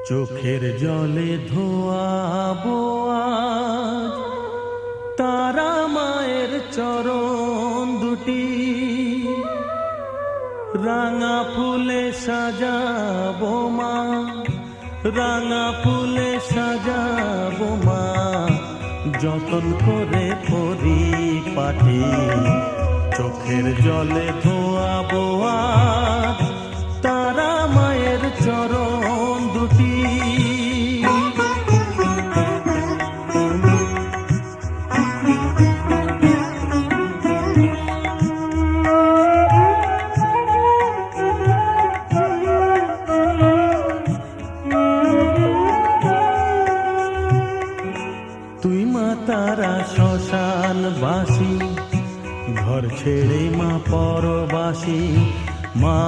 চোখের জলে ধোয়াবো আজ তারা মায়ের চরণ দুটি, রাঙা ফুলে সাজাবো মা, রাঙা ফুলে সাজাবো মা, যতন করে পরিপাটি। চোখের জলে ধোয়াবো আজ তারা মায়ের চরণ দুটি। তুই মা তারা শ্মশানবাসী, ঘর ছেড়ে মা পরবাসী, মা